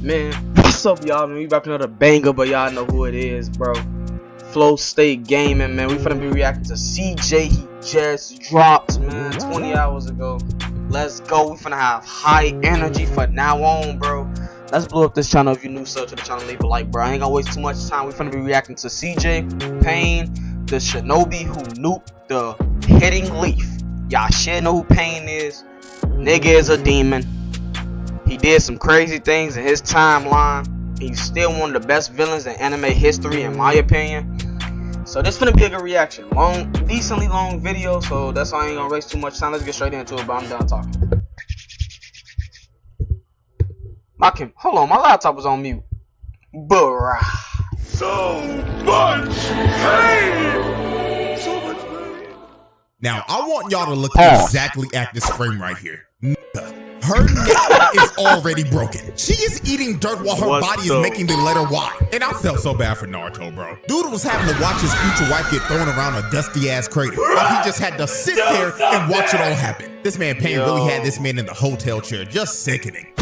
Man, what's up, y'all? Man, we rapping another banger, but y'all know who it is, bro. Flow State Gaming, man. We finna be reacting to CJ. He just dropped, man, 20 hours ago. Let's go. We finna have high energy for now on, bro. Let's blow up this channel. If you're new, sub to the channel, leave a like, bro. I ain't gonna waste too much time. We finna be reacting to CJ, Pain, the Shinobi who nuked the hitting leaf. Y'all should know who Pain is. Nigga is a demon. He did some crazy things in his timeline. He's still one of the best villains in anime history, in my opinion. So this finna be a good reaction. Decently long video, so that's why I ain't gonna waste too much time. Let's get straight into it, but I'm done talking. Hold on, my laptop was on mute. Bruh. So much pain! So much pain. Now, I want y'all to look exactly at this frame right here. Her neck is already broken. She is eating dirt while her body is making the letter Y. And I felt so bad for Naruto, bro. Dude was having to watch his future wife get thrown around a dusty-ass crater. While he just had to sit there and watch it all happen. This man Pain really had this man in the hotel chair. Just sickening.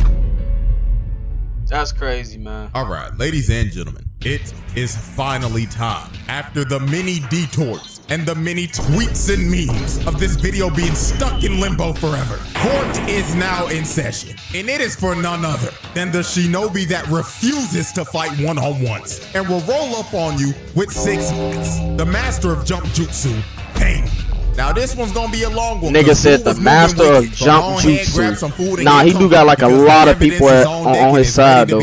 That's crazy, man. All right, ladies and gentlemen, it is finally time. After the many detours and the many tweets and memes of this video being stuck in limbo forever, court is now in session, and it is for none other than the Shinobi that refuses to fight one-on-ones and will roll up on you with 6 minutes. The master of jump jutsu, Pain. Now this one's gonna be a long one. Nigga said the master of jump jutsu. Nah, he do got like a lot of people on his side though.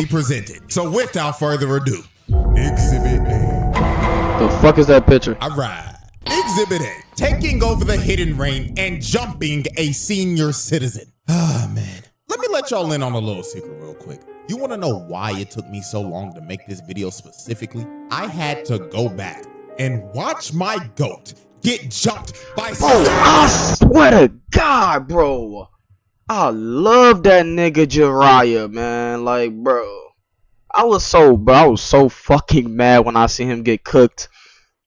So without further ado, Exhibit A. The fuck is that picture? Alright. Exhibit A. Taking over the hidden reign and jumping a senior citizen. Ah, man. Let me let y'all in on a little secret real quick. You wanna know why it took me so long to make this video specifically? I had to go back and watch my goat get jumped by I swear to God, bro. I love that nigga Jiraiya, man. Like, bro. I was so fucking mad when I see him get cooked.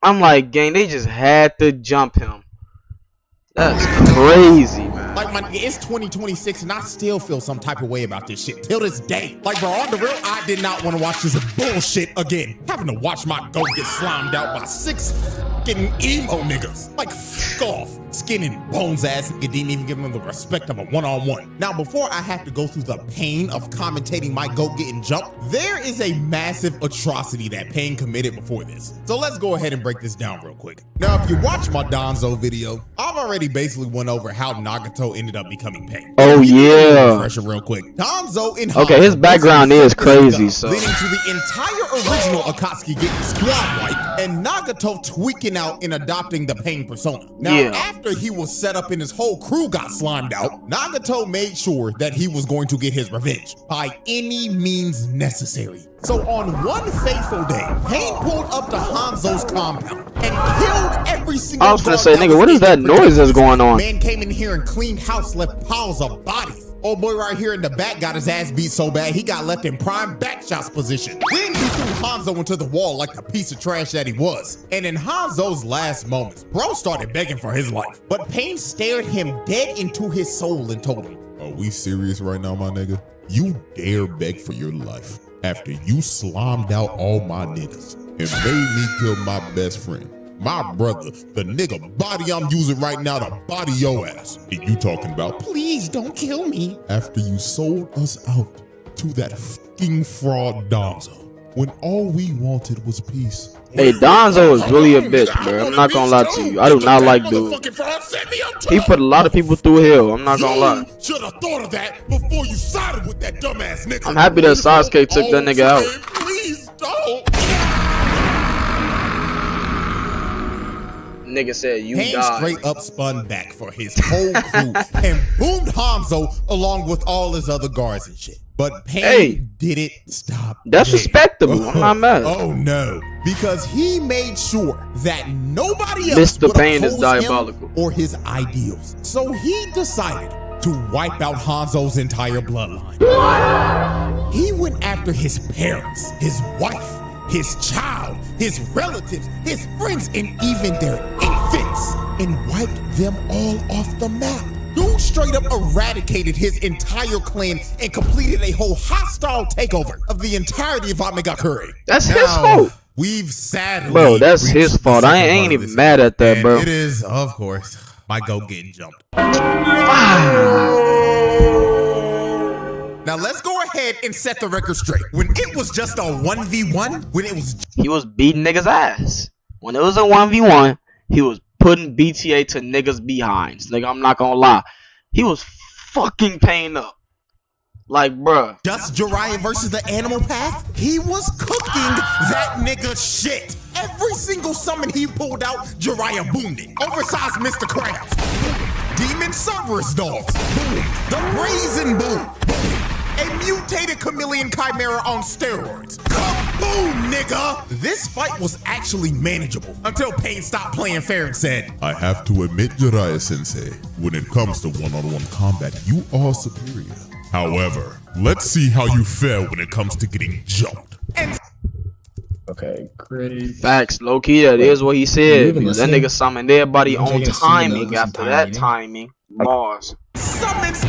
I'm like, gang, they just had to jump him. That's crazy, man. Like, it's 2026 and I still feel some type of way about this shit till this day. Like, bro, on the real, I did not want to watch this bullshit again. Having to watch my goat get slimed out by 6 fucking emo niggas. Like, fuck off. Skin and bones ass nigga didn't even give him the respect of a one-on-one. Now, before I have to go through the pain of commentating my goat getting jumped, there is a massive atrocity that Pain committed before this. So let's go ahead and break this down real quick. Now, if you watch my Donzo video, I've already basically went over how Nagato ended up becoming Pain. Oh yeah. Refresher real quick. Donzo in his background is crazy, so leading to the entire original Akatsuki getting squad wiped and Nagato tweaking out in adopting the Pain persona. Now, after he was set up and his whole crew got slimed out, Nagato made sure that he was going to get his revenge by any means necessary. So on one fateful day, Pain pulled up to Hanzo's compound and killed every single I was gonna say, nigga, what is that noise that's going on? Man came in here and cleaned house, left piles of bodies. Old boy right here in the back got his ass beat so bad he got left in prime back shots position. Then he threw Hanzo into the wall like the piece of trash that he was. And in Hanzo's last moments, bro started begging for his life. But Pain stared him dead into his soul and told him, "Are we serious right now, my nigga? You dare beg for your life after you slimed out all my niggas and made me kill my best friend, my brother, the nigga body I'm using right now to body your ass. And you talking about, please don't kill me, after you sold us out to that fucking fraud Donzo, when all we wanted was peace." Hey, Donzo is really a bitch, bro. I'm not gonna lie to you. I do not like dude. He put a lot of people through hell. I'm not gonna lie. Should have thought of that before you sided with that dumbass nigga. I'm happy that Sasuke took that nigga out. Please don't. Nigga said you Pain died. straight up spun back for his whole crew and boomed Hanzo along with all his other guards and shit. But Pain didn't stop. That's respectable. I'm not mad. Oh no, because he made sure that nobody else Mr. Pain is diabolical. Him or his ideals. So he decided to wipe out Hanzo's entire bloodline. He went after his parents, his wife, his child, his relatives, his friends, and even their infants, and wiped them all off the map. Dude straight up eradicated his entire clan and completed a whole hostile takeover of the entirety of Amegakure. That's his fault. We've sadly, bro, that's his fault. I ain't even mad at that, bro. It is, of course, my goat getting jumped. Now let's go ahead and set the record straight. When it was just a 1v1, he was beating niggas' ass. When it was a 1v1, he was putting BTA to niggas' behinds. Nigga, I'm not gonna lie. He was fucking paying up. Like, bruh. Just Jiraiya versus the Animal Path, he was cooking that nigga shit. Every single summon he pulled out, Jiraiya boomed it. Oversized Mr. Krabs, boom. Demon Cerberus dogs, boom. The Brazen boom, boom. A mutated chameleon chimera on steroids. Kaboom, nigga! This fight was actually manageable until Pain stopped playing fair and said, I have to admit, Jiraiya-sensei, when it comes to one-on-one combat, you are superior. However, let's see how you fare when it comes to getting jumped. Okay, great. Facts, low key, that is what he said. Because that nigga summoned everybody on timing after that timing. Bars. Summons 2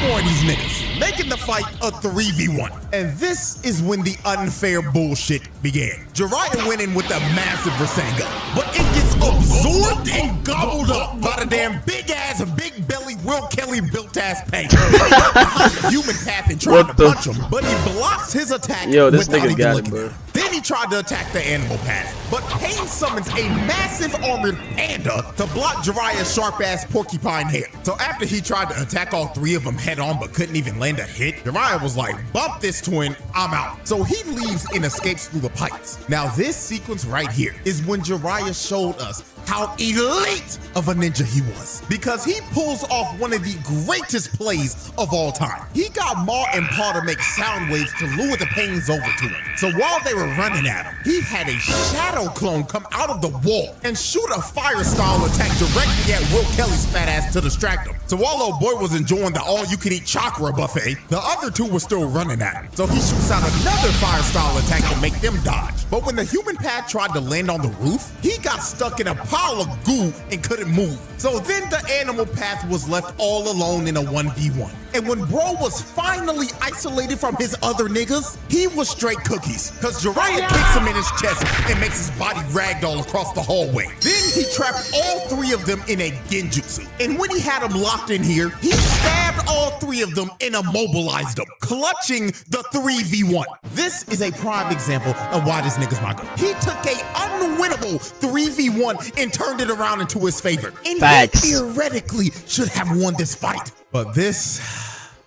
more of these niggas, making the fight a 3v1. And this is when the unfair bullshit began. Jiraiya went in with a massive Rasengan, but it gets absorbed and gobbled up by the damn big-ass, big-belly, Will Kelly built-ass Pain. He got behind the human path and tried to punch him, but he blocks his attack. Yo, this nigga got it, bro. Then he tried to attack the Animal Path, but Pain summons a massive armored panda to block Jiraiya's sharp-ass porcupine hair. So after he tried to attack all 3 of them head-on but couldn't even land a hit, Jiraiya was like, bump this twin, I'm out. So he leaves and escapes through the pipes. Now this sequence right here is when Jiraiya showed us how elite of a ninja he was, because he pulls off one of the greatest plays of all time. He got Ma and Pa to make sound waves to lure the Pains over to him. So while they were running at him, he had a shadow clone come out of the wall and shoot a fire style attack directly at Will Kelly's fat ass to distract him. So while old boy was enjoying the all-you-can-eat chakra buffet, the other 2 were still running at him. So he shoots out another fire style attack to make them dodge. But when the human pad tried to land on the roof, he got stuck in a pile of goo and couldn't move. So then the Animal Path was left all alone in a 1v1. And when bro was finally isolated from his other niggas, he was straight cookies, because Jiraiya kicks him in his chest and makes his body ragdoll across the hallway. Then he trapped all 3 of them in a genjutsu. And when he had them locked in here, he stabbed all 3 of them and immobilized them, clutching the 3v1. This is a prime example of why this nigga's my guy. He took a unwinnable 3v1 and turned it around into his favor. And Facts. he theoretically should have won this fight. But this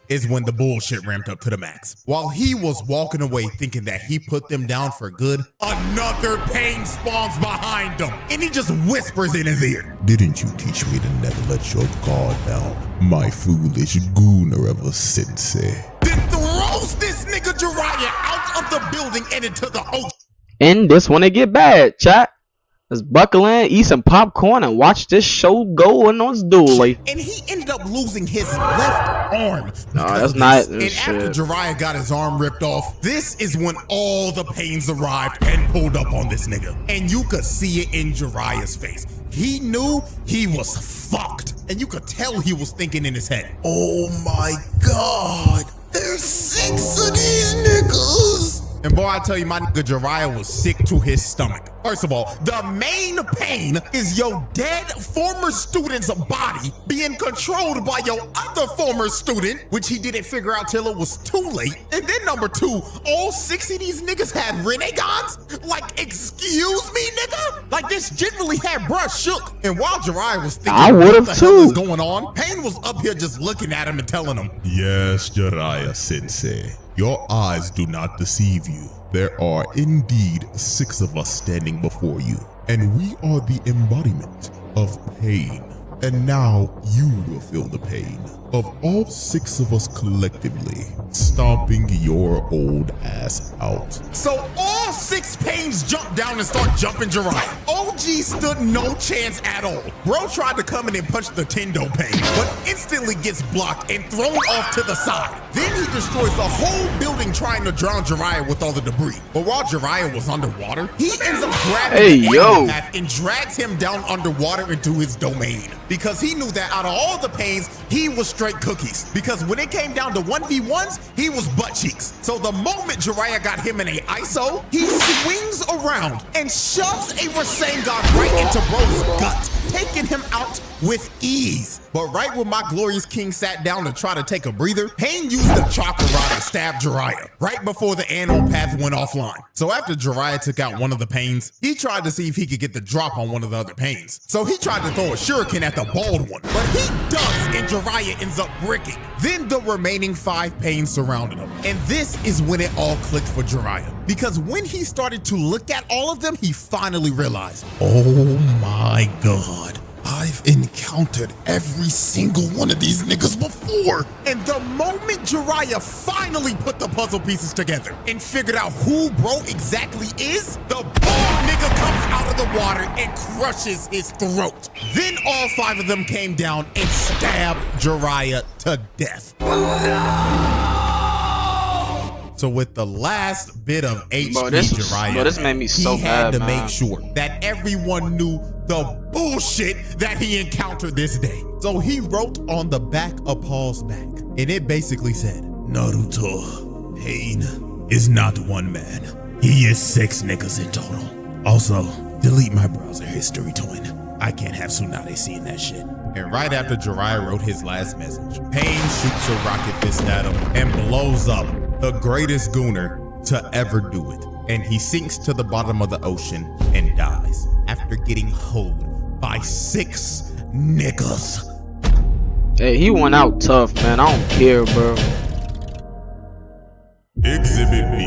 is when the bullshit ramped up to the max. While he was walking away thinking that he put them down for good, another Pain spawns behind him, and he just whispers in his ear, Didn't you teach me to never let your guard down, my foolish Goonereva-sensei? Then throws this nigga Jiraiya out of the building and into the ocean. And this when it get bad, chat. Let's buckle in, eat some popcorn, and watch this show go on its duel. And he ended up losing his left arm. No, that's not. And after Jiraiya got his arm ripped off, this is when all the Pains arrived and pulled up on this nigga. And you could see it in Jiraiya's face. He knew he was fucked. And you could tell he was thinking in his head, oh my God, there's 6 of these niggas. And boy, I tell you, my nigga Jiraiya was sick to his stomach. First of all, the main pain is your dead former student's body being controlled by your other former student, which he didn't figure out till it was too late. And then number 2, all 6 of these niggas had renegades? Like, excuse me, nigga? Like, this generally had bruh shook. And while Jiraiya was thinking, I what would've the too. hell is going on? Pain was up here just looking at him and telling him, Yes, Jiraiya-sensei. Your eyes do not deceive you. There are indeed 6 of us standing before you, and we are the embodiment of pain. And now you will feel the pain of all 6 of us collectively stomping your old ass out. so all 6 Pains jumped down and start jumping Jiraiya. OG stood no chance at all. Bro tried to come in and punch the Tendo Pain, but instantly gets blocked and thrown off to the side. Then he destroys the whole building trying to drown Jiraiya with all the debris. But while Jiraiya was underwater, he ends up grabbing the Animal Path and drags him down underwater into his domain. because he knew that out of all the pains, he was straight cookies. Because when it came down to 1v1s, he was butt cheeks. So the moment Jiraiya got him in a ISO, he swings around and shoves a Rasengan right into bro's gut, taking him out with ease. But right when my glorious king sat down to try to take a breather, Pain used the chakra rod to stab Jiraiya right before the animal path went offline. So after Jiraiya took out one of the Pains, he tried to see if he could get the drop on one of the other Pains. So he tried to throw a shuriken at the bald one, but he ducks and Jiraiya ends up bricking. Then the remaining 5 Pains surrounded him. And this is when it all clicked for Jiraiya. Because when he started to look at all of them, he finally realized, oh my God, I've encountered every single one of these niggas before. And the moment Jiraiya finally put the puzzle pieces together and figured out who bro exactly is, the bald nigga comes out of the water and crushes his throat. Then all 5 of them came down and stabbed Jiraiya to death. So with the last bit of HP Jiraiya, this made me so he had to mad, make sure that everyone knew the bullshit that he encountered this day. So he wrote on the back of Paul's back, and it basically said, Naruto, Pain is not one man. He is 6 niggas in total. Also, delete my browser history, twin. I can't have Tsunade seeing that shit. And right after Jiraiya wrote his last message, Pain shoots a rocket fist at him and blows up the greatest gooner to ever do it. And he sinks to the bottom of the ocean and dies after getting hoed by 6 niggas. Hey, he went out tough, man. I don't care, bro. Exhibit B.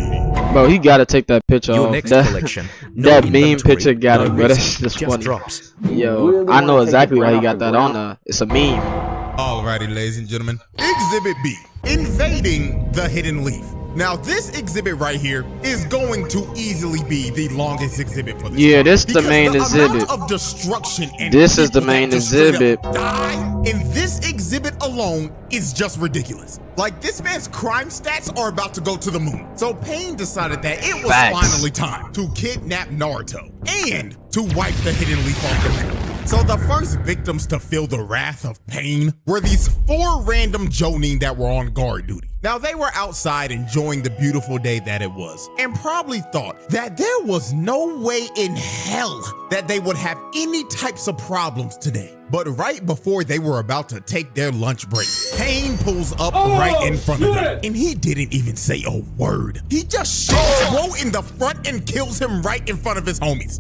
Bro, he gotta take that picture Your off. next That, collection. that meme inventory, picture got it, no bro. risk, That's just just funny. drops. Yo, I know exactly why he got that on there. It's a meme. Alrighty, ladies and gentlemen. Exhibit B, invading the hidden leaf. Now, this exhibit right here is going to easily be the longest exhibit for this. Yeah, this because the main exhibit. Amount of destruction and This is the people that main just straight up exhibit. Die in this exhibit alone is just ridiculous. Like, this man's crime stats are about to go to the moon. So Pain decided that it was Facts. finally time to kidnap Naruto and to wipe the hidden leaf off the map. So the first victims to feel the wrath of Pain were these 4 random Jonin that were on guard duty. Now, they were outside enjoying the beautiful day that it was, and probably thought that there was no way in hell that they would have any types of problems today. But right before they were about to take their lunch break, Pain pulls up right in front of them, and he didn't even say a word. He just shoots Bro in the front and kills him right in front of his homies.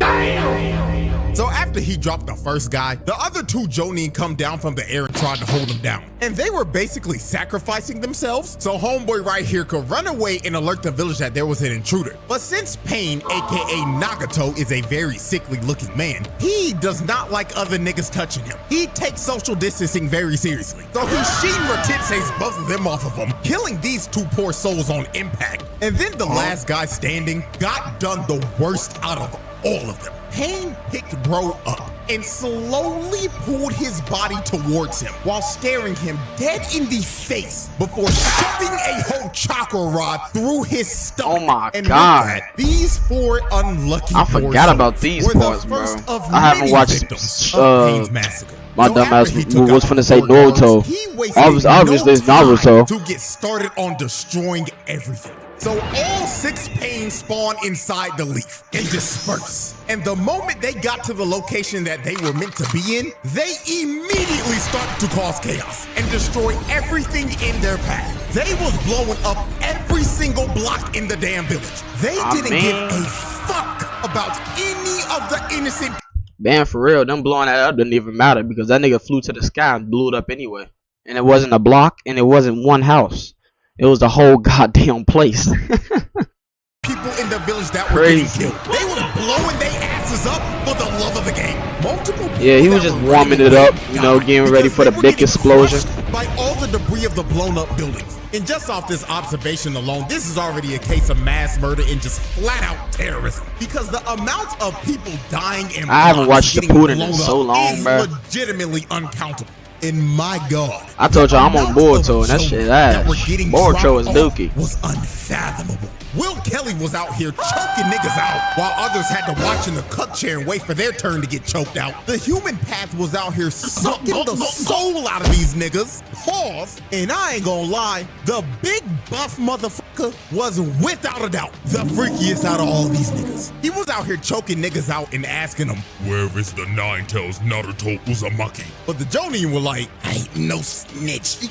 So after he dropped the first guy, the other 2 Jonin come down from the air and tried to hold him down. And they were basically sacrificing themselves so homeboy right here could run away and alert the village that there was an intruder. But since Pain, aka Nagato, is a very sickly looking man, he does not like other niggas touching him. He takes social distancing very seriously. So he Shinra Tensei's both of them off of him, killing these 2 poor souls on impact. And then the last guy standing got done the worst out of all of them. Pain picked Bro up and slowly pulled his body towards him while staring him dead in the face before shoving a whole chakra rod through his stomach. Oh my and God. with that, these 4 unlucky I poor forgot about souls these were the parts, bro. first of I haven't many watched, victims of Pain's massacre. my So dumb after ass he took was out finna the say 4 guards, Naruto. he wasted Obviously it's no Naruto. time to get started on destroying everything. So all 6 Pains spawn inside the leaf and disperse. And the moment they got to the location that they were meant to be in, they immediately started to cause chaos and destroy everything in their path. They was blowing up every single block in the damn village. They didn't give a fuck about any of the innocent. Man, for real, them blowing that up didn't even matter because that nigga flew to the sky and blew it up anyway. And it wasn't a block and it wasn't one house. It was the whole goddamn place. People in the village that were getting killed. They was blowing their asses up for the love of the game. Multiple people Yeah, he was that just were warming running it up, away you know, died getting ready because for the they were big getting explosion. crushed by all the debris of the blown up buildings. And just off this observation alone, this is already a case of mass murder and just flat out terrorism. Because the amount of people dying and I haven't watched getting Shippuden in blown so up long, is bro. legitimately uncountable. And my God, I told you I'm on Boruto, and that Joe shit that were ass. getting Boruto is dropped off dookie. was unfathomable. Will Kelly was out here choking niggas out while others had to watch in the cut chair and wait for their turn to get choked out. The human path was out here sucking the soul out of these niggas. Pause. And I ain't gonna lie, the big buff motherfucker was without a doubt the freakiest out of all these niggas. He was out here choking niggas out and asking them, Where is the Nine Tails Naruto Uzumaki? but the Jonin were like, I ain't no snitch.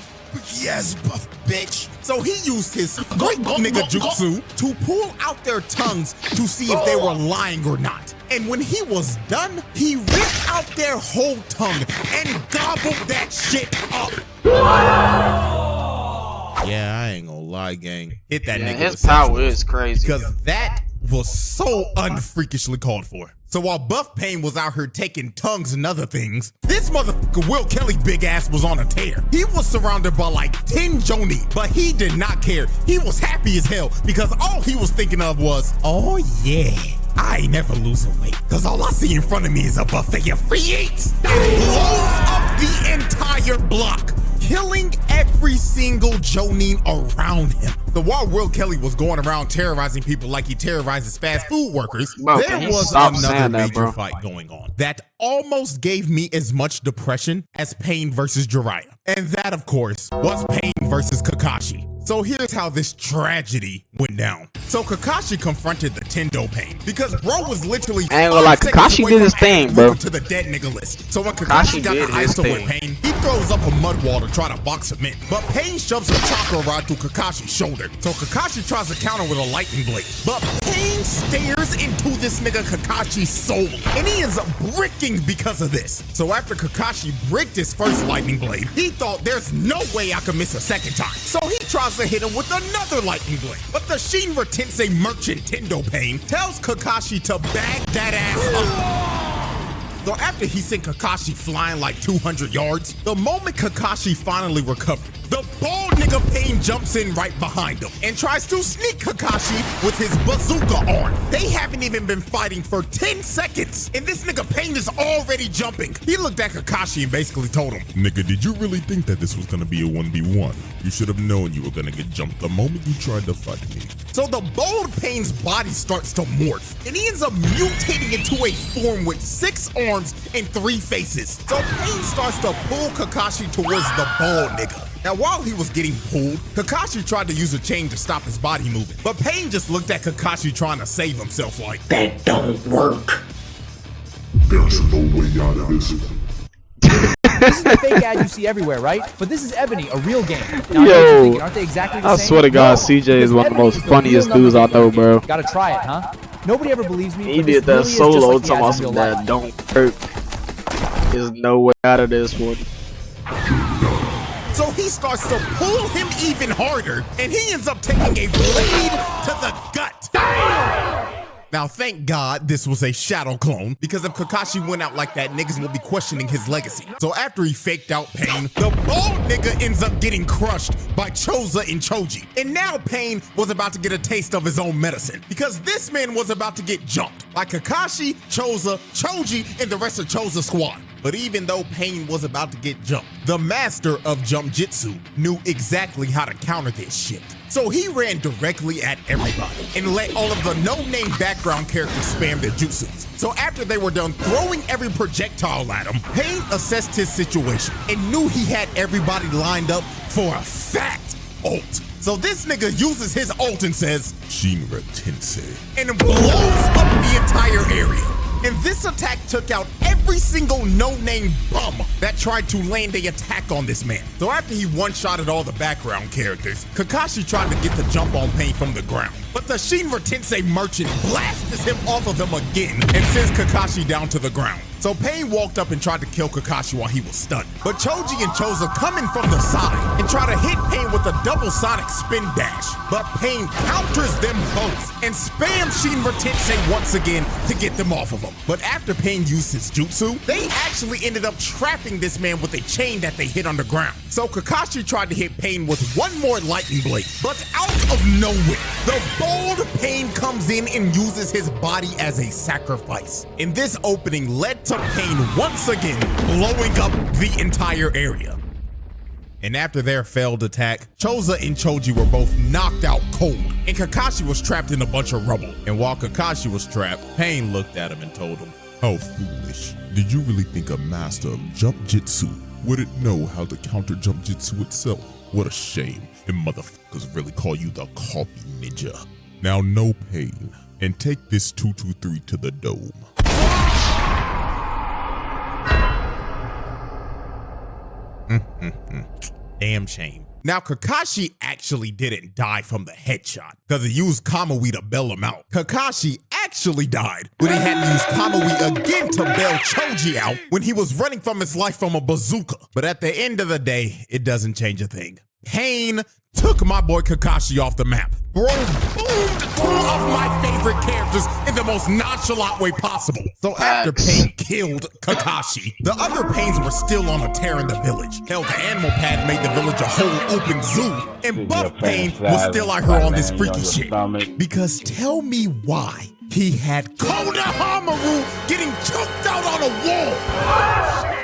Yes, buff bitch. So he used his great nigga jutsu to pull out their tongues to see if they were lying or not. And when he was done, he ripped out their whole tongue and gobbled that shit up. Yeah, I ain't gonna lie, gang. Hit that nigga. His power is crazy. Because that was so unfreakishly called for. So while Buff Pain was out here taking tongues and other things, this motherfucker Will Kelly big ass was on a tear. He was surrounded by like 10 Jonin, but he did not care. He was happy as hell because all he was thinking of was, oh yeah, I ain't never losing weight. Cause all I see in front of me is a buffet of free eats. It blows up the entire block, killing every single Jonin around him. So while Will Kelly was going around terrorizing people like he terrorizes fast food workers, Bro, there was another major fight going on that almost gave me as much depression as Pain versus Jiraiya. And that, of course, was Pain versus Kakashi. So here's how this tragedy went down. So Kakashi confronted the Tendo Pain because bro was literally I ain't gonna lie, Kakashi did his thing, bro. To the dead nigga list. So when Kakashi got the ice with Pain, he throws up a mud wall to try to box him in. But Pain shoves a chakra rod through Kakashi's shoulder. So Kakashi tries to counter with a lightning blade. But Pain stares into this nigga Kakashi's soul. And he ends up bricking because of this. So after Kakashi bricked his first lightning blade, he thought there's no way I could miss a second time. So he tries to hit him with another lightning blade. But the Shinra Tensei merchant Tendo Pain tells Kakashi to bag that ass up. So after he sent Kakashi flying like 200 yards, the moment Kakashi finally recovered, the bald nigga Pain jumps in right behind him and tries to sneak Kakashi with his bazooka arm. They haven't even been fighting for 10 seconds, and this nigga Pain is already jumping. He looked at Kakashi and basically told him, Nigga, did you really think that this was gonna be a 1v1? You should have known you were gonna get jumped the moment you tried to fight me. So the bold Pain's body starts to morph, and he ends up mutating into a form with 6 arms and 3 faces. So Pain starts to pull Kakashi towards the bald nigga. Now, while he was getting pulled, Kakashi tried to use a chain to stop his body moving. But Pain just looked at Kakashi trying to save himself like, that don't work. There's no way out of this. This is the fake ad you see everywhere, right? But this is Ebony, a real game. Now, Yo, aren't they exactly the I same? swear to God, No, CJ is one of the Ebony most is the funniest real dudes I number know, one bro. Gotta try it, huh? Nobody ever believes me. He but did this that really is just solo like the talking about ads in some real that life. don't hurt. There's no way out of this one. So he starts to pull him even harder, and he ends up taking a blade to the gut. Now, thank God this was a shadow clone, because if Kakashi went out like that, niggas will be questioning his legacy. So after he faked out Pain, the bald nigga ends up getting crushed by Choza and Choji. And now Pain was about to get a taste of his own medicine, because this man was about to get jumped by Kakashi, Choza, Choji, and the rest of Choza's squad. But even though Pain was about to get jumped, the master of Jump Jitsu knew exactly how to counter this shit. So he ran directly at everybody and let all of the no-name background characters spam their jutsus. So after they were done throwing every projectile at him, Pain assessed his situation and knew he had everybody lined up for a fat ult. So this nigga uses his ult and says, Shinra Tensei. and blows up the entire area. And this attack took out every single no-name bum that tried to land a attack on this man. So after he one-shotted all the background characters, Kakashi tried to get the jump on Pain from the ground. But the Shinra Tensei merchant blasts him off of him again and sends Kakashi down to the ground. So Pain walked up and tried to kill Kakashi while he was stunned. But Choji and Choza come in from the side and try to hit Pain with a double sonic spin dash. But Pain counters them both and spams Shinra Tensei once again to get them off of him. But after Pain used his jutsu, they actually ended up trapping this man with a chain that they hid underground. So Kakashi tried to hit Pain with one more lightning blade, but out of nowhere, the bold Pain comes in and uses his body as a sacrifice. And this opening led to Pain once again blowing up the entire area. And after their failed attack, Choza and Choji were both knocked out cold, and Kakashi was trapped in a bunch of rubble. And while Kakashi was trapped, Pain looked at him and told him, How foolish. Did you really think a master of jump jitsu wouldn't know how to counter jump jitsu itself? What a shame. And motherfuckers really call you the copy ninja. Now no Pain, and take this 223 to the dome. Damn shame. Now Kakashi actually didn't die from the headshot because he used Kamui to bail him out. Kakashi actually died when he had to use Kamui again to bail Choji out when he was running from his life from a bazooka. But at the end of the day, it doesn't change a thing. Pain took my boy Kakashi off the map. Bro boomed two of my favorite characters in the most nonchalant way possible. So after Pain killed Kakashi, the other Pains were still on a tear in the village. Hell, the animal pad made the village a whole open zoo, and Buff Pain was still out here on this freaky shit. Because tell me why he had Konohamaru getting choked out on a wall.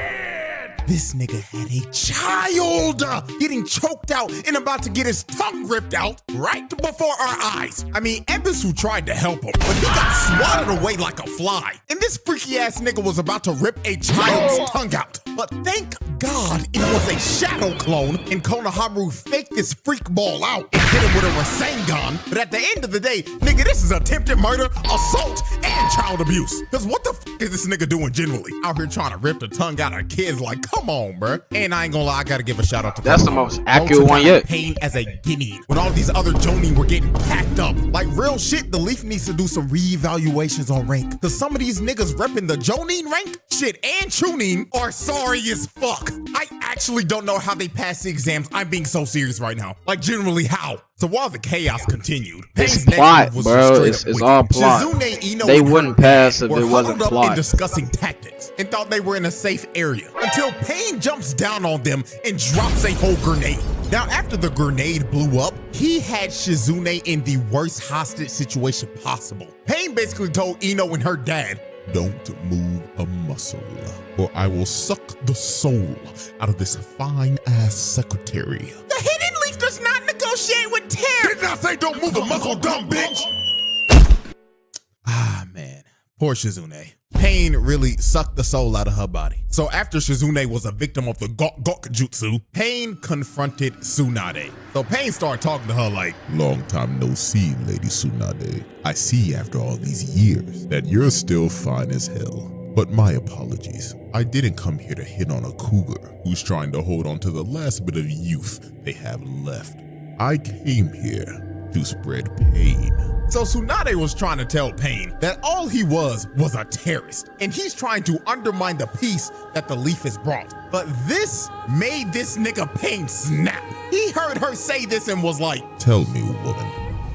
This nigga had a child getting choked out and about to get his tongue ripped out right before our eyes. I mean, Ebisu tried to help him, but he got swatted away like a fly. And this freaky ass nigga was about to rip a child's tongue out. But thank God it was a shadow clone and Konohamaru faked this freak ball out and hit him with a Rasengan. But at the end of the day, nigga, this is attempted murder, assault, and child abuse. Cause what the fuck is this nigga doing generally? Out here trying to rip the tongue out of kids like, come on, bruh. And I ain't gonna lie, I gotta give a shout out to That's the most accurate one yet. Pain as a guinea when all these other Jonin were getting packed up. Like real shit, the Leaf needs to do some reevaluations on rank. Cause some of these niggas repping the Jonin rank, shit, and Chunin are sorry as fuck. I actually don't know how they passed the exams. I'm being so serious right now. Like generally how? So while the chaos continued, it's plot, bro. It's all plot. Shizune, Ino, they wouldn't pass if it wasn't huddled up plot. and discussing tactics and thought they were in a safe area until Pain jumps down on them and drops a whole grenade. Now, after the grenade blew up, he had Shizune in the worst hostage situation possible. Pain basically told Ino and her dad, Don't move a muscle, or I will suck the soul out of this fine-ass secretary. the Hidden Leaf does not negotiate with terror. Did not say don't move a muscle, dumb bitch! Ah, man. Poor Shizune. Pain really sucked the soul out of her body. So after Shizune was a victim of the Gok Jutsu, Pain confronted Tsunade. So Pain started talking to her like, Long time no see, Lady Tsunade. I see after all these years that you're still fine as hell. But my apologies. I didn't come here to hit on a cougar who's trying to hold on to the last bit of youth they have left. I came here to spread pain. So Tsunade was trying to tell Pain that all he was a terrorist, and he's trying to undermine the peace that the Leaf has brought. But this made this nigga Pain snap. He heard her say this and was like, Tell me, woman,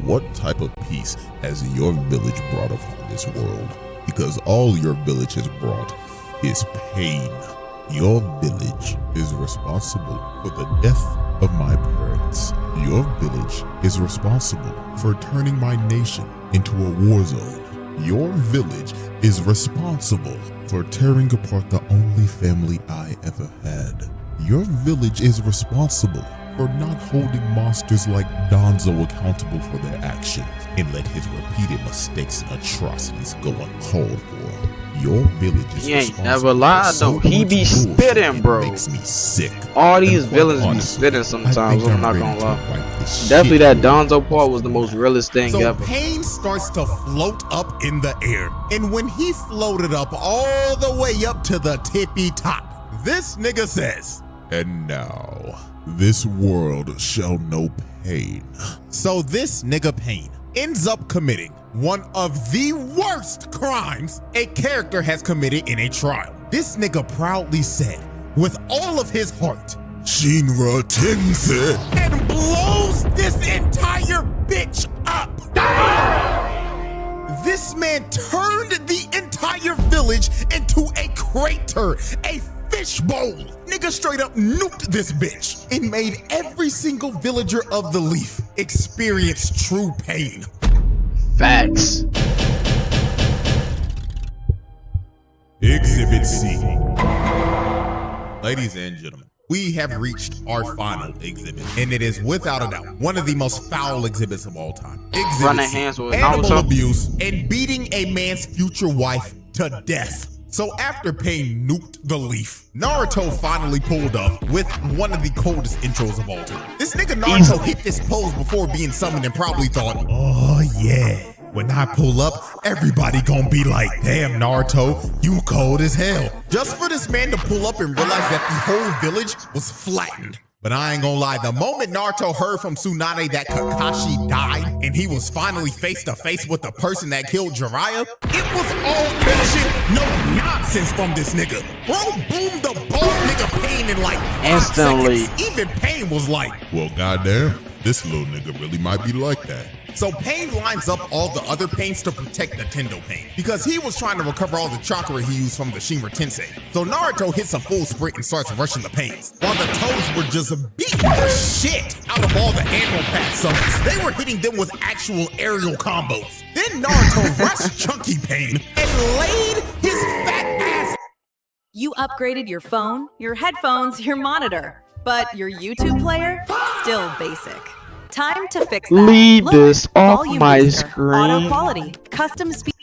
what type of peace has your village brought upon this world? Because all your village has brought is pain. Your village is responsible for the death of my parents. Your village is responsible for turning my nation into a war zone. Your village is responsible for tearing apart the only family I ever had. Your village is responsible for not holding monsters like Danzo accountable for their actions and let his repeated mistakes and atrocities go uncalled for. Your village is He ain't responsible never lied for so though. He much be bullshit, spitting, it bro. makes me sick. All these And quite villains be honestly, spitting I sometimes. think I'm not ready gonna to lie. wipe this Definitely shit that out Donzo of part was the most realest thing so ever. Pain starts to float up in the air. And when he floated up all the way up to the tippy top, this nigga says, And now, this world shall know pain. so this nigga Pain ends up committing one of the worst crimes a character has committed in a trial. This nigga proudly said, with all of his heart, Shinra Tensei. and blows this entire bitch up. This man turned the entire village village into a crater, a fishbowl. Nigga straight up nuked this bitch and made every single villager of the Leaf experience true pain. Facts. Exhibit C. Ladies and gentlemen, we have reached our final exhibit, and it is without a doubt one of the most foul exhibits of all time. Exhibit Running C, hands with animal Naruto. abuse and beating a man's future wife to death. So after Pain nuked the Leaf, Naruto finally pulled up with one of the coldest intros of all time. This nigga Naruto hit this pose before being summoned and probably thought, oh yeah, when I pull up, everybody gonna be like, damn Naruto, you cold as hell. Just for this man to pull up and realize that the whole village was flattened. But I ain't gonna lie, the moment Naruto heard from Tsunade that Kakashi died and he was finally face to face with the person that killed Jiraiya, it was all bullshit, no nonsense from this nigga. Bro boomed the bald nigga Pain in like 5 Instantly. seconds. Even Pain was like, Well, goddamn, this little nigga really might be like that. so Pain lines up all the other Pains to protect the Tendo Pain because he was trying to recover all the chakra he used from the Shinra Tensei. So Naruto hits a full sprint and starts rushing the Pains, while the Toads were just beating the shit out of all the animal path summons. They were hitting them with actual aerial combos. Then Naruto rushed Chunky Pain and laid his fat ass. You upgraded your phone, your headphones, your monitor, but your YouTube player? Still basic. Time to fix that. Leave Look, this off volume my booster, auto screen. quality, custom speed.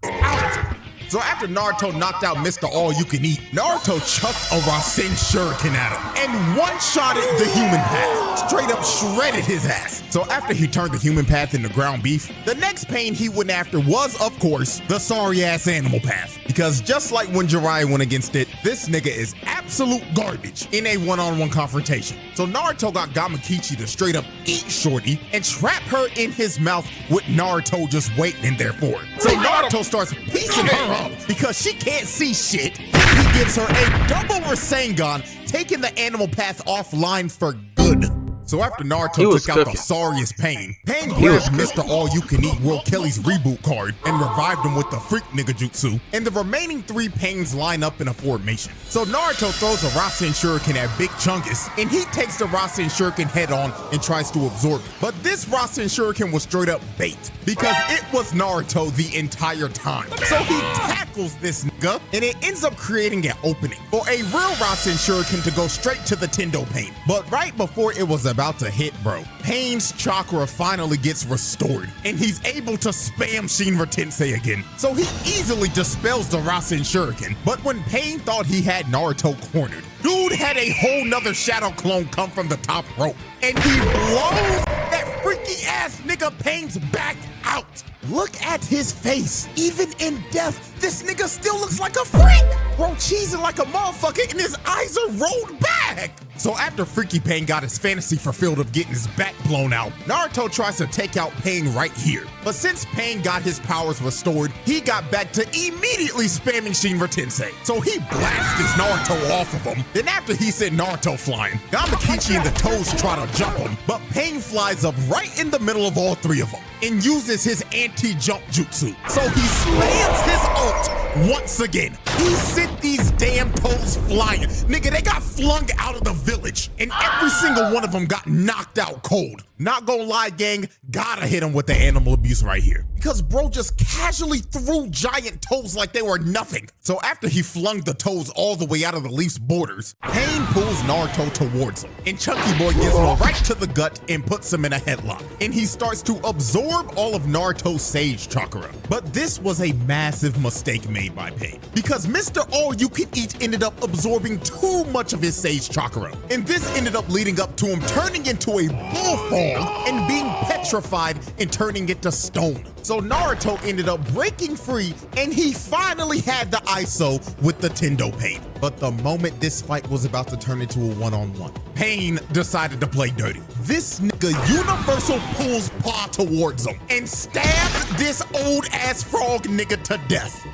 Out. So after Naruto knocked out Mr. All You Can Eat, Naruto chucked a Rasen Shuriken at him and one-shotted the human path. Straight up shredded his ass. So after he turned the human path into ground beef, the next Pain he went after was, of course, the sorry-ass animal path. Because just like when Jiraiya went against it, this nigga is absolute garbage in a one-on-one confrontation. So Naruto got Gamakichi to straight up eat Shorty and trap her in his mouth with Naruto just waiting in there for it. So Naruto starts piecing her up because she can't see shit. He gives her a double Rasengan, taking the animal path offline for good. So after Naruto was took out cooking. the sorriest Pain grabbed Mr. All You Can Eat World Kelly's reboot card and revived him with the freak nigga jutsu, and the remaining 3 Pains line up in a formation. So Naruto throws a Rasen Shuriken at Big Chungus, and he takes the Rasen Shuriken head on and tries to absorb it. But this Rasen Shuriken was straight up bait, because it was Naruto the entire time. So he tackles this nigga, and it ends up creating an opening for a real Rasen Shuriken to go straight to the Tendo Pain. But right before it was about to hit, bro, Pain's chakra finally gets restored, and he's able to spam Shinra Tensei again. So he easily dispels the Rasen Shuriken. But when Pain thought he had Naruto cornered, dude had a whole nother shadow clone come from the top rope, and he blows that freaky ass nigga Pain's back out. Look at his face. Even in death, this nigga still looks like a freak. Bro cheesing like a motherfucker and his eyes are rolled back. So after Freaky Pain got his fantasy fulfilled of getting his back blown out, Naruto tries to take out Pain right here. But since Pain got his powers restored, he got back to immediately spamming Shinra Tensei. So he blasted Naruto off of him. Then after he sent Naruto flying, Gamakichi and the Toads try to jump him, but Pain flies up right in the middle of all 3 of them and uses his anti-jump jutsu. So he spams his ult once again. He sent these damn Toads flying. Nigga, they got flung out of the village, and every single one of them got knocked out cold. Not gonna lie, gang, gotta hit him with the animal abuse right here. Because bro just casually threw giant toes like they were nothing. So after he flung the toes all the way out of the Leaf's borders, Pain pulls Naruto towards him, and Chunky Boy gives him right to the gut and puts him in a headlock. And he starts to absorb all of Naruto's Sage Chakra. But this was a massive mistake made by Pain, because Mr. All You Can Eat ended up absorbing too much of his Sage Chakra. And this ended up leading up to him turning into a bullfrog and being petrified and turning into stone. So Naruto ended up breaking free, and he finally had the ISO with the Tendo Pain. But the moment this fight was about to turn into a one-on-one, Pain decided to play dirty. This nigga universal pulls paw towards him and stabs this old ass frog nigga to death.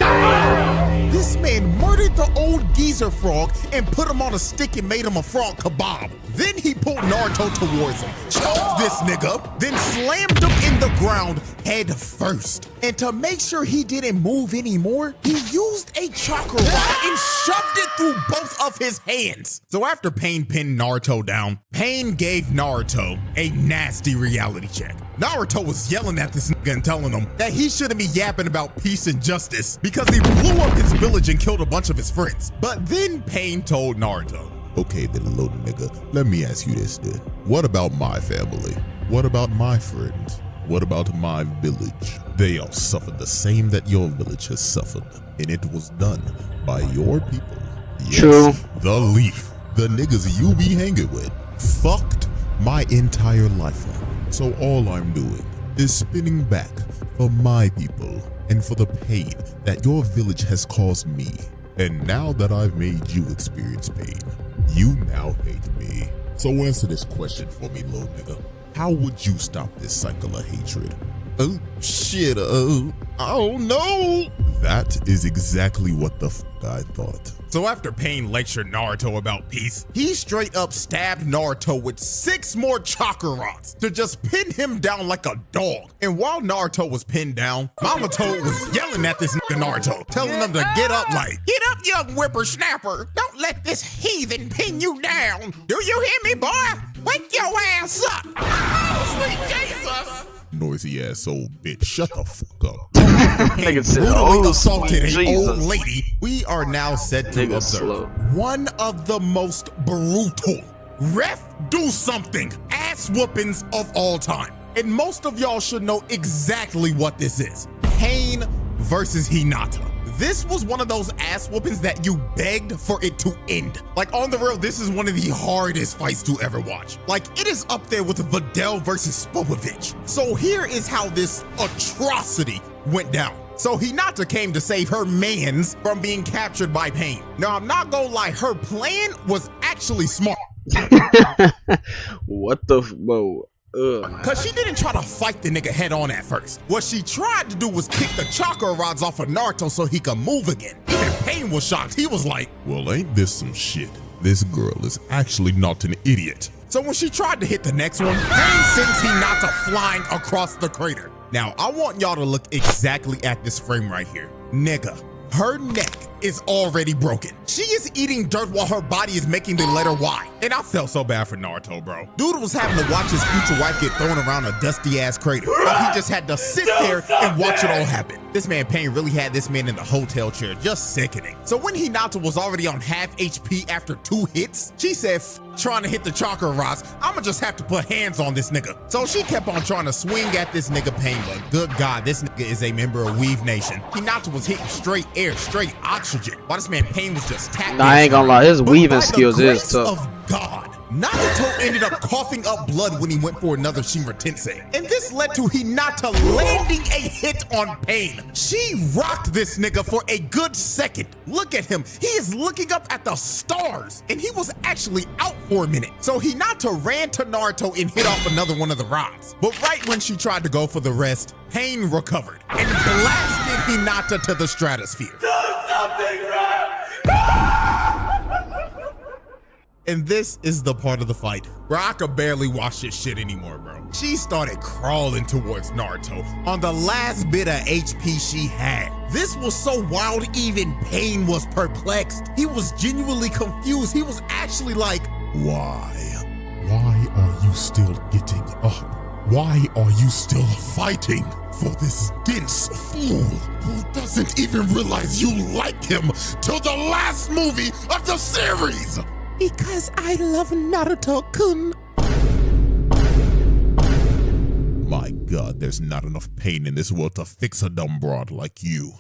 This man murdered the old geezer frog and put him on a stick and made him a frog kebab. Then he pulled Naruto towards him, choked this nigga, then slammed him in the ground head first. And to make sure he didn't move anymore, he used a chakra rod and shoved it through both of his hands. So after Pain pinned Naruto down, Pain gave Naruto a nasty reality check. Naruto was yelling at this nigga and telling him that he shouldn't be yapping about peace and justice because he blew up his village and killed a bunch of his friends. But then Pain told Naruto, Okay then, little nigga, let me ask you this then. What about my family? What about my friends? What about my village? They all suffered the same that your village has suffered, and it was done by your people. Yes, True. The Leaf, the niggas you be hanging with, fucked my entire life up. So all I'm doing is spinning back for my people and for the pain that your village has caused me. And now that I've made you experience pain, you now hate me. So answer this question for me, little nigga. How would you stop this cycle of hatred? Oh shit, I don't know. That is exactly what the fuck I thought. So after Pain lectured Naruto about peace, he straight up stabbed Naruto with 6 more chakra rods to just pin him down like a dog. And while Naruto was pinned down, Mama Toad was yelling at this nigga Naruto, telling him to get up like, "Get up, young whippersnapper. Don't let this heathen pin you down. Do you hear me, boy? Wake your ass up." Oh, sweet Jesus. Noisy ass old bitch, shut the fuck up. Nigga said, Brutally "Oh, assaulted sweet an old Jesus." lady. We are now set to Nigga observe slow. one of the most brutal ref do something ass whoopings of all time. And most of y'all should know exactly what this is. Pain versus Hinata. This was one of those ass whoopings that you begged for it to end. Like, on the real, this is one of the hardest fights to ever watch. Like, it is up there with Vidal versus Spopovich. So here is how this atrocity went down. So Hinata came to save her mans from being captured by Pain. Now, I'm not gonna lie, her plan was actually smart. What the whoa? Cause she didn't try to fight the nigga head on at first. What she tried to do was kick the chakra rods off of Naruto so he could move again. Even Pain was shocked. He was like, Well, ain't this some shit? This girl is actually not an idiot. so when she tried to hit the next one, Pain sends Hinata flying across the crater. Now, I want y'all to look exactly at this frame right here. Nigga, her neck is already broken. She is eating dirt while her body is making the letter Y. And I felt so bad for Naruto, bro. Dude was having to watch his future wife get thrown around a dusty ass crater. But he just had to sit there and watch it all happen. This man Pain really had this man in the hotel chair, just sickening. So when Hinata was already on half HP after 2 hits, she said, trying to hit the chakra rods, I'ma just have to put hands on this nigga. So she kept on trying to swing at this nigga Pain, but good God, this nigga is a member of Weave Nation. Hinata was hitting straight air, straight oxygen, while this man Pain was just tapping. Nah, I ain't gonna lie, his But weaving by the skills is grace tough. of God, Naruto ended up coughing up blood when he went for another Shinra Tensei. And this led to Hinata landing a hit on Pain. She rocked this nigga for a good second. Look at him. He is looking up at the stars. And he was actually out for a minute. So Hinata ran to Naruto and hit off another one of the rods. But right when she tried to go for the rest, Pain recovered and blasted Hinata to the stratosphere. And this is the part of the fight where I could barely watch this shit anymore, bro. She started crawling towards Naruto on the last bit of HP she had. This was so wild, even Pain was perplexed. He was genuinely confused. He was actually like, Why? Why are you still getting up? Why are you still fighting for this dense fool who doesn't even realize you like him till the last movie of the series? because I love Naruto-kun. My God, there's not enough pain in this world to fix a dumb broad like you.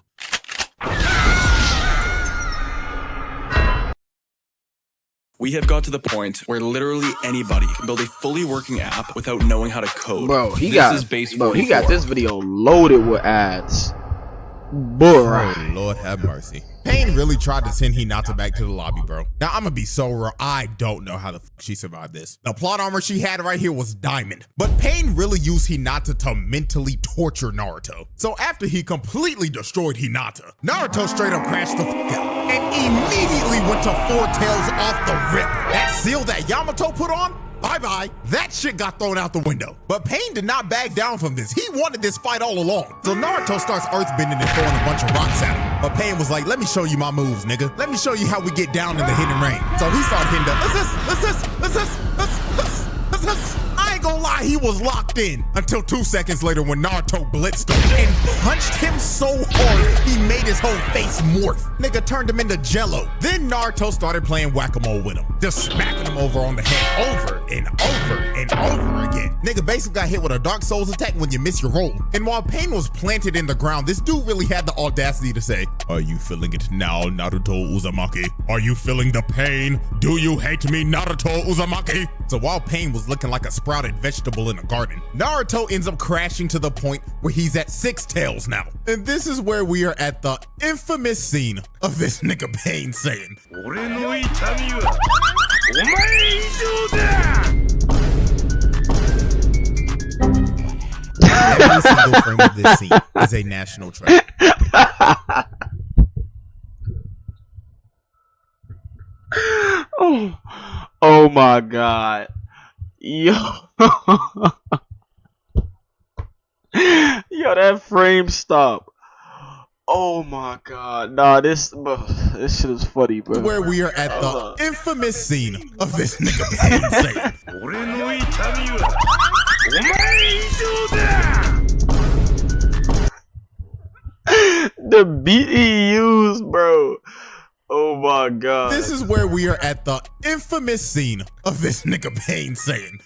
We have got to the point where literally anybody can build a fully working app without knowing how to code. Bro, he This got is base bro, he 44. got this video loaded with ads. Boy. Oh, Lord have mercy. Pain really tried to send Hinata back to the lobby, bro. Now, I'm gonna be so real, I don't know how the fuck she survived this. The plot armor she had right here was diamond, but Pain really used Hinata to mentally torture Naruto. So after he completely destroyed Hinata, Naruto straight up crashed the fuck out and immediately went to four tails off the rip. That seal that Yamato put on, bye-bye. That shit got thrown out the window. But Pain did not back down from this. He wanted this fight all along. So Naruto starts earthbending and throwing a bunch of rocks at him. But Pain was like, let me show you my moves, nigga. Let me show you how we get down in the hidden rain. So he started hitting I ain't gonna lie, he was locked in until 2 seconds later when Naruto blitzed him and punched him so hard he made his whole face morph. Nigga turned him into jello. Then Naruto started playing whack-a-mole with him, just smacking him over on the head over and over and over again. Nigga basically got hit with a Dark Souls attack when you miss your roll. And while Pain was planted in the ground, this dude really had the audacity to say, "Are you feeling it now, Naruto Uzumaki? Are you feeling the pain? Do you hate me, Naruto Uzumaki?" So while Pain was looking like a sprouted vegetable in a garden, Naruto ends up crashing to the point where he's at 6 tails now. And this is where we are at the infamous scene of this nigga Pain saying, every single frame of this scene is a national treasure. Oh my god. Yo. Yo, that frame stop. Oh my god. Nah, this shit is funny, bro. Where we are at the infamous scene of this nigga Pain saying, the beat he used, bro. Oh my god. This is where we are at the infamous scene of this nigga Pain saying,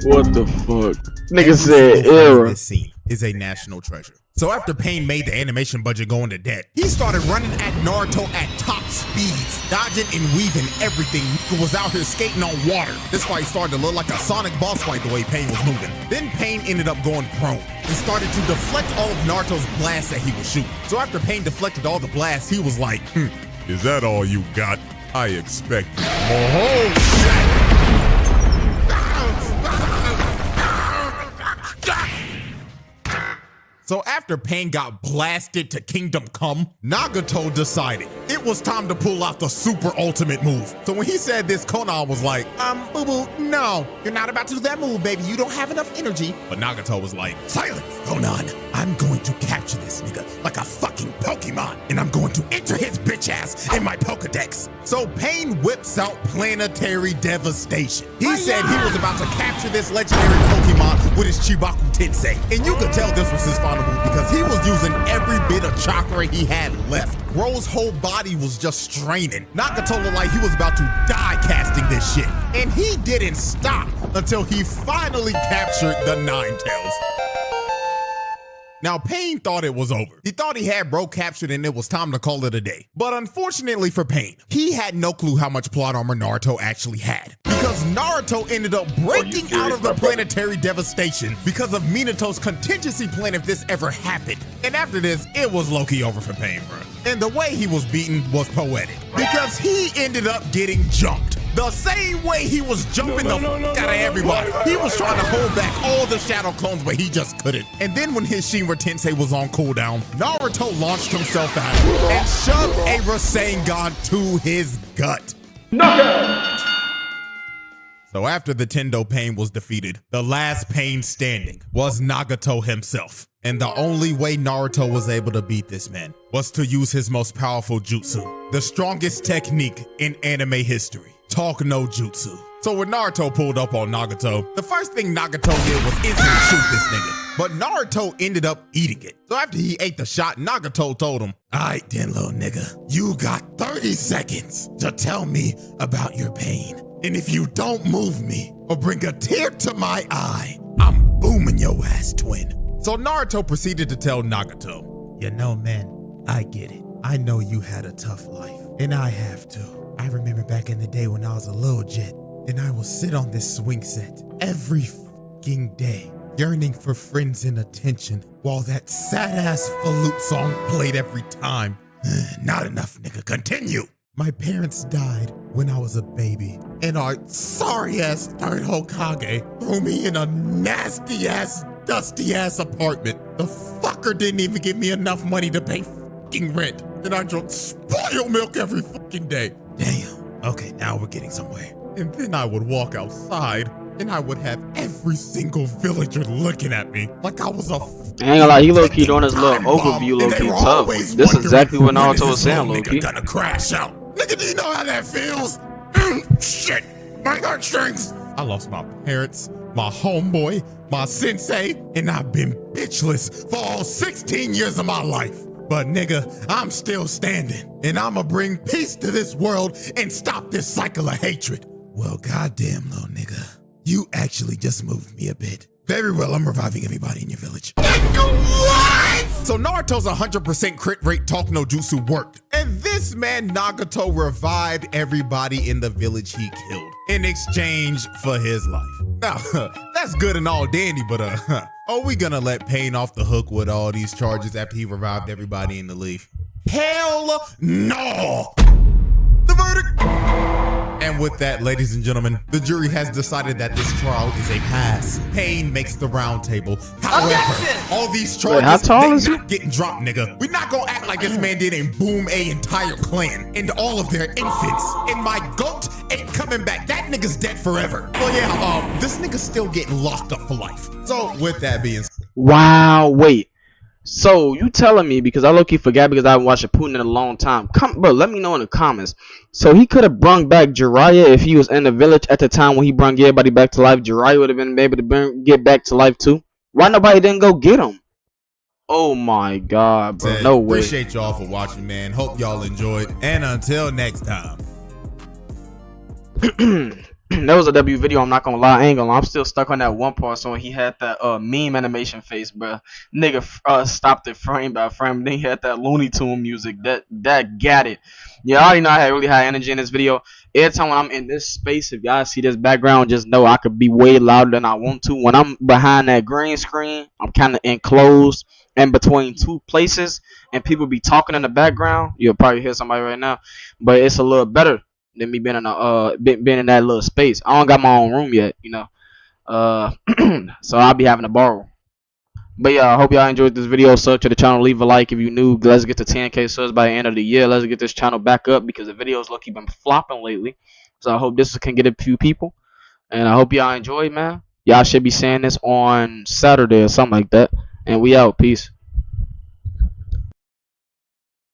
what the fuck? Nigga said era. This scene is a national treasure. So after Pain made the animation budget go into debt, he started running at Naruto at top speeds, dodging and weaving everything. He was out here skating on water. This fight started to look like a Sonic boss fight the way Pain was moving. Then Pain ended up going prone and started to deflect all of Naruto's blasts that he was shooting. So after Pain deflected all the blasts, he was like, Is that all you got? I expected more. oh, So after Pain got blasted to Kingdom Come, Nagato decided it was time to pull out the super ultimate move. So when he said this, Konan was like, boo-boo, no, you're not about to do that move, baby. You don't have enough energy. But Nagato was like, silence, Konan. I'm going to capture this nigga like a fucking Pokemon, and I'm going to enter his bitch ass in my Pokedex. So Pain whips out Planetary Devastation. He said he was about to capture this legendary Pokemon with his Chibaku Tensei. And you could tell this was his final move because he was using every bit of chakra he had left. Bro's whole body was just straining. Nagato looked like he was about to die casting this shit. And he didn't stop until he finally captured the Nine Tails. Now, Pain thought it was over. He thought he had Bro captured and it was time to call it a day. But unfortunately for Pain, he had no clue how much plot armor Naruto actually had. Because Naruto ended up breaking out of the Planetary Devastation because of Minato's contingency plan if this ever happened. And after this, it was low-key over for Pain, bro. And the way he was beaten was poetic. Because he ended up getting jumped. The same way he was jumping the fuck out of everybody. He was trying to hold back all the shadow clones, but he just couldn't. And then when his Shinra Tensei was on cooldown, Naruto launched himself at him and shoved a Rasengan to his gut. NUKED! So after the Tendo Pain was defeated, the last Pain standing was Nagato himself. And the only way Naruto was able to beat this man was to use his most powerful jutsu, the strongest technique in anime history. Talk no jutsu. So when Naruto pulled up on Nagato, the first thing Nagato did was instantly shoot this nigga. But Naruto ended up eating it. So after he ate the shot, Nagato told him, "Alright then, little nigga, you got 30 seconds to tell me about your pain. And if you don't move me or bring a tear to my eye, I'm booming your ass, twin." So Naruto proceeded to tell Nagato, "You know, man, I get it. I know you had a tough life, and I have too. I remember back in the day when I was a little jet, and I would sit on this swing set every fucking day yearning for friends and attention, while that sad-ass flute song played every time. Not enough, nigga. Continue. My parents died when I was a baby, and our sorry-ass third Hokage threw me in a nasty-ass, dusty-ass apartment. The fucker didn't even give me enough money to pay fucking rent, and I drank spoiled milk every fucking day. Damn. Okay, now we're getting somewhere. And then I would walk outside, and I would have every single villager looking at me like I was a I ain't gonna lie, he low-key doing his little overview low-key tough. This is exactly what Naruto was saying, low-key. Gonna crash out. Nigga, do you know how that feels? Shit, my heartstrings. I lost my parents, my homeboy, my sensei, and I've been bitchless for all 16 years of my life. But nigga, I'm still standing, and I'ma bring peace to this world and stop this cycle of hatred. Well, goddamn, little nigga, you actually just moved me a bit. Very well, I'm reviving everybody in your village. What? So Naruto's 100% crit rate talk no jutsu worked. And this man Nagato revived everybody in the village he killed in exchange for his life. Now, that's good and all dandy, but are we gonna let Pain off the hook with all these charges after he revived everybody in the leaf? Hell no! The verdict! And with that, ladies and gentlemen, the jury has decided that this trial is a pass. Pain makes the round table. However, all these charges, how tall they is he? not getting dropped, nigga. We're not gonna act like this man did and boom a entire clan and all of their infants. And my goat ain't coming back. That nigga's dead forever. Well, yeah, this nigga's still getting locked up for life. So with that being said, Wow, wait. So you telling me, because I low-key forgot because I haven't watched Shippuden in a long time. Bro, let me know in the comments. So he could have brung back Jiraiya if he was in the village at the time when he brung everybody back to life. Jiraiya would have been able to get back to life too. Why nobody didn't go get him? Oh my god, bro. No way. Appreciate y'all for watching, man. Hope y'all enjoyed. And until next time. That was a W video, I'm not gonna lie. I ain't gonna lie. I'm still stuck on that one part. So when he had that meme animation face, bro, nigga stopped it frame by frame. Then he had that Looney Tune music that got it. Yeah, I already know I had really high energy in this video. Every time when I'm in this space, if y'all see this background, just know I could be way louder than I want to. When I'm behind that green screen, I'm kind of enclosed in between two places, and people be talking in the background. You'll probably hear somebody right now, but it's a little better than me being in being in that little space. I don't got my own room yet, you know. So I'll be having to borrow. But yeah, I hope y'all enjoyed this video. Sub to the channel, leave a like if you new. Let's get to 10K subs by the end of the year. Let's get this channel back up because the videos look been flopping lately. So I hope this can get a few people, and I hope y'all enjoy, man. Y'all should be seeing this on Saturday or something like that. And we out. Peace.